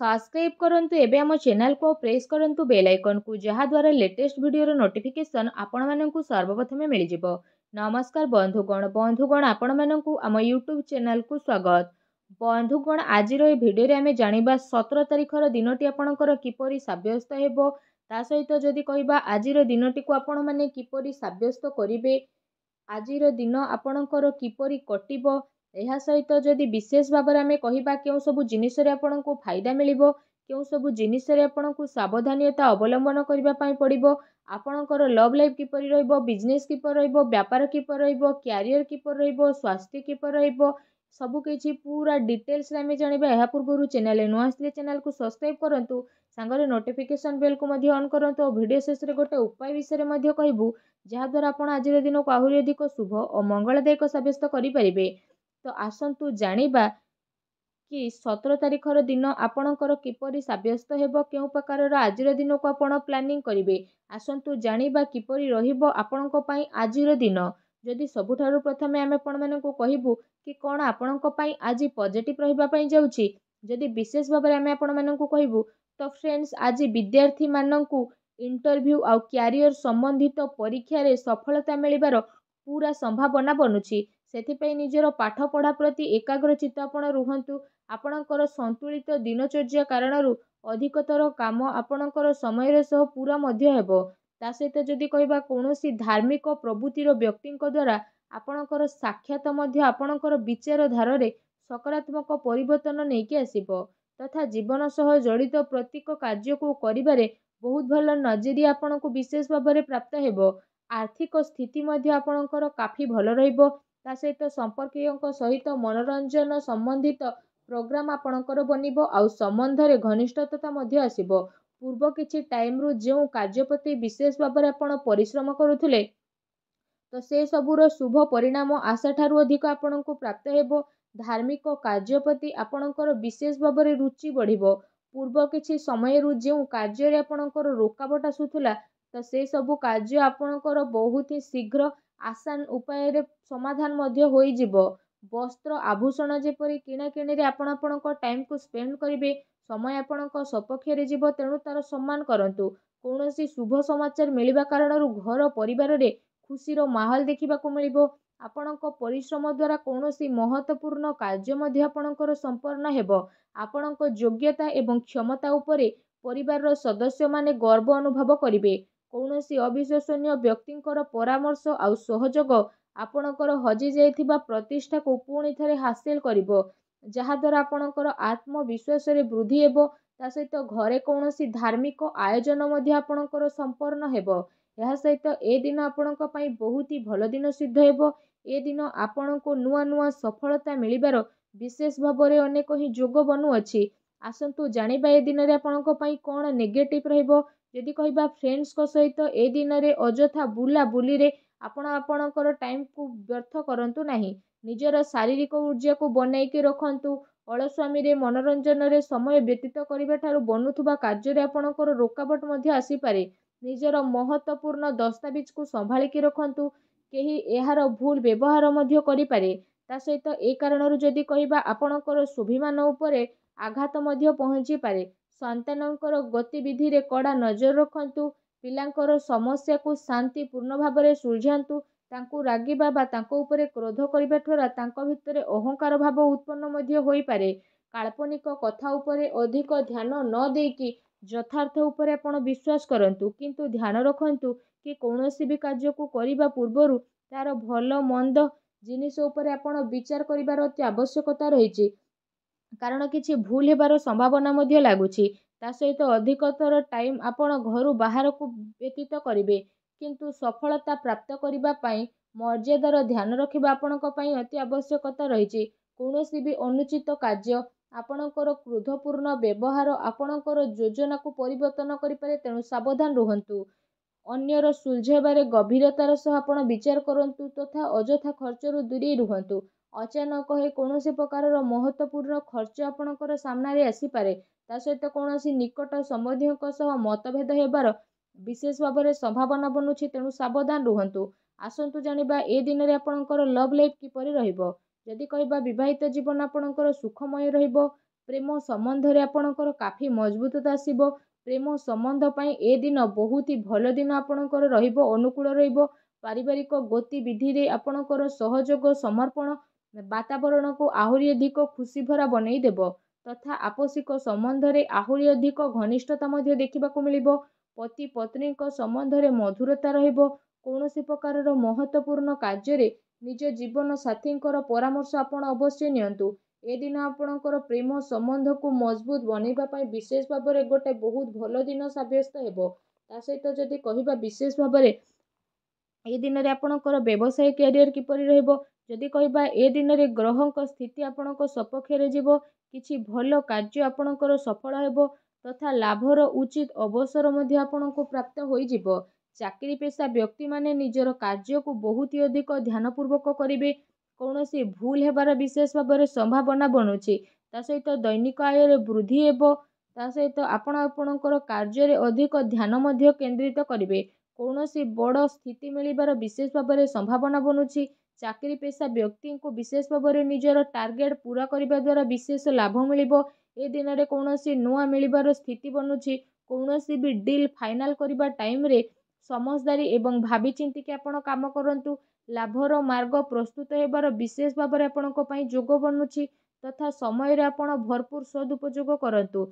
Subscribe करंतु एबे हम चैनल को प्रेस करंतु बेल आइकन को जहा द्वारा लेटेस्ट वीडियो नोटिफिकेशन आपण माननकु सर्वप्रथमे मिल जिवो। नमस्कार बंधुगण आपण माननकु आम यूट्यूब चैनल को स्वागत। बंधुगण आज भिडियो रे आमे जानिबा 17 तारिखर दिनटी आपणकर किपरि साब्यस्त हेबो ता सहित जदि कहबा आजिर दिनटी को आपण माने किपरि साब्यस्त करिवे, आजिर दिन आपणकर किपरि कटिबो, यह सहित जदि विशेष भाव में कहिबा केउ सबु जिनिस रे आपणको फायदा मिलिबो, केउ सबु जिनिस रे आपणको सावधानता अवलंबन करिबा पई पड़िबो, आपणकर लव लाइफ किपरि रहइबो, बिजनेस किपरि रहइबो, व्यापार किपरि रहइबो, कैरियर किपरि रहइबो, स्वास्थ्य किपरि रहइबो, सबु किछि पूरा डिटेल्स रे आमे जानिबा। एहा पूर्वरु चैनल नुआ आस्ते चैनल को सब्सक्राइब करंतु, सांगरे नोटिफिकेशन बेल को मध्ये ऑन करंतु और वीडियो शेष रे गोटे उपाय विषय रे मध्ये कहबू जहा द्वारा आपण आजिर दिन को आहुरी अधिक शुभ और मंगलदायक साब्यस्त करि परिबे। तो आसंतु जानिबा कि 17 तारिखर दिन आपणकर किपरि साब्यस्त हेबो, केउ प्रकारर आजिर दिन को आपण प्लानिंग करिवे। आसंतु जानिबा किपरि रहिबो आपणको पई आजिर दिन। जदि सबुठारु प्रथमे आमे आपण मानकु कहिबु कि कोन आपणको पई आजि पॉजिटिव रहिबा पई जाउछि, जदि विशेष भाबरे आमे आपण मानकु कहिबु तो फ्रेंड्स आज विद्यार्थी मानकु इंटरव्यू आ कैरियर संबंधित परीक्षा रे सफलता मिलिबार पूरा संभावना बनुछि। सेथिपई निजर पाठ पढ़ा प्रति एकाग्रचित्त आपण रुहंतु। आपणकर संतुलित दिनचर्या कारणरू अधिकतर काम आपणकर समय सह पूरा मध्य हेबो। ता सहित जदि कहबा कोनोसी धार्मिक प्रवृत्तिर व्यक्तिଙ୍କ द्वारा आपणकर साक्षात मध्य आपणकर विचार धारे सकारात्मक परिवर्तन नेकी आसीबो तथा जीवन सह जड़ित प्रत्येक कार्य को करिबारे बहुत भल नजरिया आपणको विशेष भाबरे प्राप्त हेबो। आर्थिक स्थिति मध्य आपणकर काफी भल रहिबो। ता सहित संपर्कीयों सहित मनोरंजन संबंधित प्रोग्राम आपणकर बनिबो आउ संबंध रे घनिष्ठता मध्य आसीबो। पूर्व किछि टाइम रु जेउ कार्य प्रति विशेष भाबरे आपण परिश्रम करूथुले तो से सबुर शुभ परिणाम आशा ठारू अधिक आपणको प्राप्त हेबो। धार्मिक कार्य प्रति आपणकर विशेष भाबरे रुचि बढ़िबो। पूर्व किछि समय रु जेउ कार्य रे आपणकर रोकावट आसुथुला तो से सबु कार्य आपणकर बहुत ही शीघ्र आसान उपाय रे समाधान मध्य होई जिवो। वस्त्र आभूषण जेपरि किणा किणी रे आपणको टाइम को स्पेंड करिवे, समय आपणको सपक्ष रे जिवो, तेणु तार सम्मान करंतु। कोनोसी शुभ समाचार मिलिबा कारणरू घर परिवार रे खुशीर माहौल देखिबा को मिलिबो। आपणको परिश्रम द्वारा कोनोसी महत्वपूर्ण कार्य मध्य आपणकर संपन्न हेबो। आपणको योग्यता एवं क्षमता उपरे परिवार रो सदस्य माने गर्व अनुभव करिवे। कोनोसी अविश्वसनीय व्यक्तिंकर परामर्श आउ सहयोग आपणकर हजि जाइथिबा प्रतिष्ठा को पुणी थरे हासिल करिवो, जहा द्वारा आपणकर आत्मविश्वास रे वृद्धि हेबो। ता सहित घरे कोनोसी धार्मिक आयोजन मध्य आपणकर संपन्न हेबो। यह सहित ए दिन आपणक पई बहुत ही भल दिन सिद्ध हेबो। ए दिन आपणको नुआ नुआ सफलता मिलिबार विशेष भाबरे अनेक ही जोग बनु अछि। आसंतु जानिबा ए दिन रे आपणक पई कोन नेगेटिव रहइबो। जदि कहबा फ्रेंड्स को सहित ए दिन रे अजथा बुला बुली रे आपणकर टाइम को व्यर्थ करंतु नाही। निजर शारीरिक ऊर्जा को बनाई के रखंतु। अलस्वामी रे मनोरंजन रे समय व्यतीत करिबा ठारू बनुथुबा कार्य रे आपणकर रोकावट मध्य आसी पारे। निजर महत्वपूर्ण दस्तावेज को संभाली के रखंतु। केही एहार भूल व्यवहार मध्य करि पारे। ता सहित ए कारणरू जदि कहबा आपणकर स्वाभिमान उपरे आघात मध्य पहुंची पारे। संतानकर गतिविधि रे कड़ा नजर रखंतु। पिलांकर समस्या को शांति पूर्ण भाबरे सुलझांतु। तांकु रागिबा बा तांको उपरे क्रोध करिबा ठरा तांको भितरे अहंकार भाव उत्पन्न मध्य होई पारे। काल्पनिक कथा उपरे अधिक ध्यान न देकी यथार्थ उपरे आपण विश्वास करंतु, किंतु ध्यान रखंतु कि कोनोसी भी कार्य को करिबा पूर्वरु तार भल मंद जिनिस उपरे आपण विचार करिबार अति आवश्यकता रहिछि, कारण किछि भूल हेबार संभावना मध्य लागुछि। ता सहित अधिकतर टाइम आपण घरु बाहर को व्यतीत करिवे, किंतु सफलता प्राप्त करिबा पई मर्यादार ध्यान रखिबा आपणक पई अति आवश्यकता रहिछि। कोनोसी भी अनुचित कार्य आपणकर क्रोधपूर्ण व्यवहार आपणकर योजना को परिवर्तन करि पारे, तेणु सावधान रुहंतु। अन्यर सुलझेबारे गभीरतार सह आपण विचार करंतु तथा अजथा खर्चरू दूरी रुहंतु। अचानक हे कोनोसी प्रकारर महत्वपूर्ण खर्च आपणकर सामना रे आसी पारे। ता सहित कोनोसी निकट संबंधीयों सह मतभेद हेबार विशेष भाबरे संभावना बनुछि, तेणु सावधान रुहंतु। आसंतु जानिबा ए दिन रे आपणकर लव लाइफ किपरि रहिबो। जदि कहबा विवाहित जीवन आपणकर सुखमय रहिबो ପ୍ରେମ ସମ୍ବନ୍ଧରେ ଆପଣଙ୍କର କାଫି ମଜବୁତତା ଆସିବ। ପ୍ରେମ ସମ୍ବନ୍ଧ ପାଇଁ ଏ ଦିନ ବହୁତ ହି ଭଲ ଦିନ ଆପଣଙ୍କର ରହିବ, ଅନୁକୂଳ ରହିବ। ପାରିବାରିକ ଗତିବିଧିରେ ଆପଣଙ୍କର ସହଯୋଗ ସମର୍ପଣ ବାତାବରଣକୁ ଆହୁରି ଅଧିକ ଖୁସି ଭରା ବନେଇ ଦେବ ତଥା ଆପୋଷିକ ସମ୍ବନ୍ଧରେ ଆହୁରି ଅଧିକ ଘନିଷ୍ଠତା ମଧ୍ୟ ଦେଖିବାକୁ ମିଳିବ। ପତି ପତ୍ନୀଙ୍କ ସମ୍ବନ୍ଧରେ ମଧୁରତା ରହିବ। କୌଣସି ପ୍ରକାରର ମହତ୍ତ୍ୱପୂର୍ଣ୍ଣ କାର୍ଯ୍ୟରେ ନିଜ ଜୀବନ ସାଥୀଙ୍କର ପରାମର୍ଶ ଆପଣ ଅବଶ୍ୟ ନିଅନ୍ତୁ। ଏ ଦିନ ଆପଣଙ୍କର ପ୍ରେମ ସମ୍ବନ୍ଧକୁ ମଜବୁତ ବନେଇବା ପାଇଁ ବିଶେଷ ଭାବରେ ଗୋଟେ ବହୁତ ଭଲ ଦିନ ସାବ୍ୟସ୍ତ ହେବ। ତା ସହିତ ଯଦି କହିବା ବିଶେଷ ଭାବରେ ଏ ଦିନରେ ଆପଣଙ୍କର ବ୍ୟବସାୟ କ୍ୟାରିୟର କିପରି ରହିବ, ଯଦି କହିବା ଏ ଦିନରେ ଗ୍ରହଙ୍କ ସ୍ଥିତି ଆପଣଙ୍କ ସପକ୍ଷରେ ଯିବ, କିଛି ଭଲ କାର୍ଯ୍ୟ ଆପଣଙ୍କର ସଫଳ ହେବ ତଥା ଲାଭର ଉଚିତ ଅବସର ମଧ୍ୟ ଆପଣଙ୍କୁ ପ୍ରାପ୍ତ ହୋଇଯିବ। ଚାକିରି ପେଶା ବ୍ୟକ୍ତିମାନେ ନିଜର କାର୍ଯ୍ୟକୁ ବହୁତ ଅଧିକ ଧ୍ୟାନପୂର୍ବକ କରିବେ। କୌଣସି ଭୁଲ ହେବାର ବିଶେଷ ଭାବରେ ସମ୍ଭାବନା ବନୁଛି। ତା ସହିତ ଦୈନିକ ଆୟରେ ବୃଦ୍ଧି ହେବ। ତା ସହିତ ଆପଣ ଆପଣଙ୍କର କାର୍ଯ୍ୟରେ ଅଧିକ ଧ୍ୟାନ ମଧ୍ୟ କେନ୍ଦ୍ରିତ କରିବେ। କୌଣସି ବଡ଼ ସ୍ଥିତି ମିଳିବାର ବିଶେଷ ଭାବରେ ସମ୍ଭାବନା ବନୁଛି। ଚାକିରି ପେଶା ବ୍ୟକ୍ତିଙ୍କୁ ବିଶେଷ ଭାବରେ ନିଜର ଟାର୍ଗେଟ ପୁରା କରିବା ଦ୍ୱାରା ବିଶେଷ ଲାଭ ମିଳିବ। ଏ ଦିନରେ କୌଣସି ନୂଆ ମିଳିବାର ସ୍ଥିତି ବନୁଛି। କୌଣସି ବି ଡିଲ୍ ଫାଇନାଲ କରିବା ଟାଇମରେ ସମଝଦାରୀ ଏବଂ ଭାବି ଚିନ୍ତିକି ଆପଣ କାମ କରନ୍ତୁ। ଲାଭର ମାର୍ଗ ପ୍ରସ୍ତୁତ ହେବାର ବିଶେଷ ଭାବରେ ଆପଣଙ୍କ ପାଇଁ ଯୋଗ ବନୁଛି ତଥା ସମୟରେ ଆପଣ ଭରପୁର ସଦୁପଯୋଗ କରନ୍ତୁ।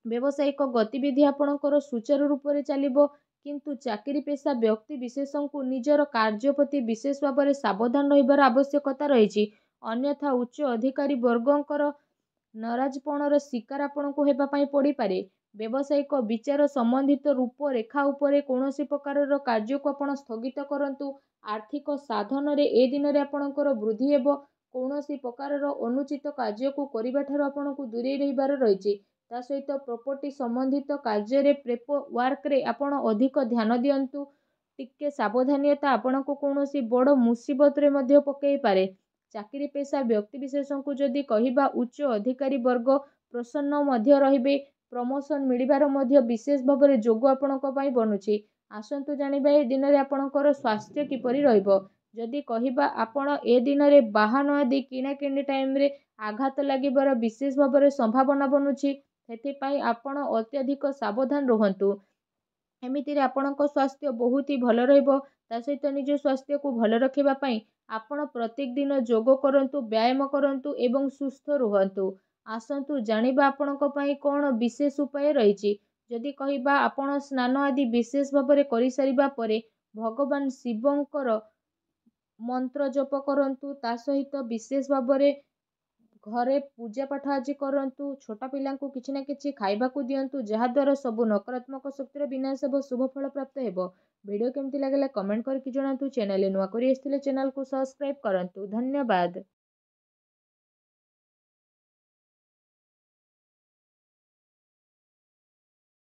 ବ୍ୟବସାୟିକ ଗତିବିଧି ଆପଣଙ୍କର ସୁଚାରୁ ରୂପରେ ଚାଲିବ, କିନ୍ତୁ ଚାକିରି ପେଶା ବ୍ୟକ୍ତି ବିଶେଷଙ୍କୁ ନିଜର କାର୍ଯ୍ୟ ପ୍ରତି ବିଶେଷ ଭାବରେ ସାବଧାନ ରହିବାର ଆବଶ୍ୟକତା ରହିଛି। ଅନ୍ୟଥା ଉଚ୍ଚ ଅଧିକାରୀ ବର୍ଗଙ୍କର ନାରାଜପଣର ଶିକାର ଆପଣଙ୍କୁ ହେବା ପାଇଁ ପଡ଼ିପାରେ। ବ୍ୟବସାୟିକ ବିଚାର ସମ୍ବନ୍ଧିତ ରୂପରେଖା ଉପରେ କୌଣସି ପ୍ରକାରର କାର୍ଯ୍ୟକୁ ଆପଣ ସ୍ଥଗିତ କରନ୍ତୁ। ଆର୍ଥିକ ସାଧନରେ ଏ ଦିନରେ ଆପଣଙ୍କର ବୃଦ୍ଧି ହେବ। କୌଣସି ପ୍ରକାରର ଅନୁଚିତ କାର୍ଯ୍ୟକୁ କରିବାଠାରୁ ଆପଣଙ୍କୁ ଦୂରେଇ ରହିବାର ରହିଛି। ତା ସହିତ ପ୍ରପର୍ଟି ସମ୍ବନ୍ଧିତ କାର୍ଯ୍ୟରେ ପେପର ୱାର୍କରେ ଆପଣ ଅଧିକ ଧ୍ୟାନ ଦିଅନ୍ତୁ। ଟିକେ ସାବଧାନତା ଆପଣଙ୍କୁ କୌଣସି ବଡ଼ ମୁସିବତରେ ମଧ୍ୟ ପକାଇ ପାରେ। ଚାକିରି ପେଶା ବ୍ୟକ୍ତିବିଶେଷଙ୍କୁ ଯଦି କହିବା ଉଚ୍ଚ ଅଧିକାରୀ ବର୍ଗ ପ୍ରସନ୍ନ ମଧ୍ୟ ରହିବେ। ପ୍ରମୋସନ ମିଳିବାର ମଧ୍ୟ ବିଶେଷ ଭାବରେ ଯୋଗ ଆପଣଙ୍କ ପାଇଁ ବନୁଛି। ଆସନ୍ତୁ ଜାଣିବା ଏ ଦିନରେ ଆପଣଙ୍କର ସ୍ୱାସ୍ଥ୍ୟ କିପରି ରହିବ। ଯଦି କହିବା ଆପଣ ଏ ଦିନରେ ବାହନ ଆଦି କିଣାକିଣି ଟାଇମରେ ଆଘାତ ଲାଗିବାର ବିଶେଷ ଭାବରେ ସମ୍ଭାବନା ବନୁଛି। ସେଥିପାଇଁ ଆପଣ ଅତ୍ୟଧିକ ସାବଧାନ ରୁହନ୍ତୁ। ଏମିତିରେ ଆପଣଙ୍କ ସ୍ୱାସ୍ଥ୍ୟ ବହୁତ ହି ଭଲ ରହିବ। ତା ସହିତ ନିଜ ସ୍ୱାସ୍ଥ୍ୟକୁ ଭଲ ରଖିବା ପାଇଁ ଆପଣ ପ୍ରତ୍ୟେକ ଦିନ ଯୋଗ କରନ୍ତୁ, ବ୍ୟାୟାମ କରନ୍ତୁ ଏବଂ ସୁସ୍ଥ ରୁହନ୍ତୁ। ଆସନ୍ତୁ ଜାଣିବା ଆପଣଙ୍କ ପାଇଁ କ'ଣ ବିଶେଷ ଉପାୟ ରହିଛି। ଯଦି କହିବା ଆପଣ ସ୍ନାନ ଆଦି ବିଶେଷ ଭାବରେ କରିସାରିବା ପରେ ଭଗବାନ ଶିବଙ୍କର ମନ୍ତ୍ର ଜପ କରନ୍ତୁ। ତା ସହିତ ବିଶେଷ ଭାବରେ ଘରେ ପୂଜା ପାଠ ଆଜି କରନ୍ତୁ। ଛୋଟ ପିଲାଙ୍କୁ କିଛି ନା କିଛି ଖାଇବାକୁ ଦିଅନ୍ତୁ, ଯାହାଦ୍ୱାରା ସବୁ ନକାରାତ୍ମକ ଶକ୍ତିର ବିନାଶ ହେବ, ଶୁଭ ଫଳ ପ୍ରାପ୍ତ ହେବ। ଭିଡ଼ିଓ କେମିତି ଲାଗିଲା କମେଣ୍ଟ କରିକି ଜଣାନ୍ତୁ। ଚ୍ୟାନେଲରେ ନୂଆ କରି ଆସିଥିଲେ ଚ୍ୟାନେଲକୁ ସବସ୍କ୍ରାଇବ କରନ୍ତୁ। ଧନ୍ୟବାଦ।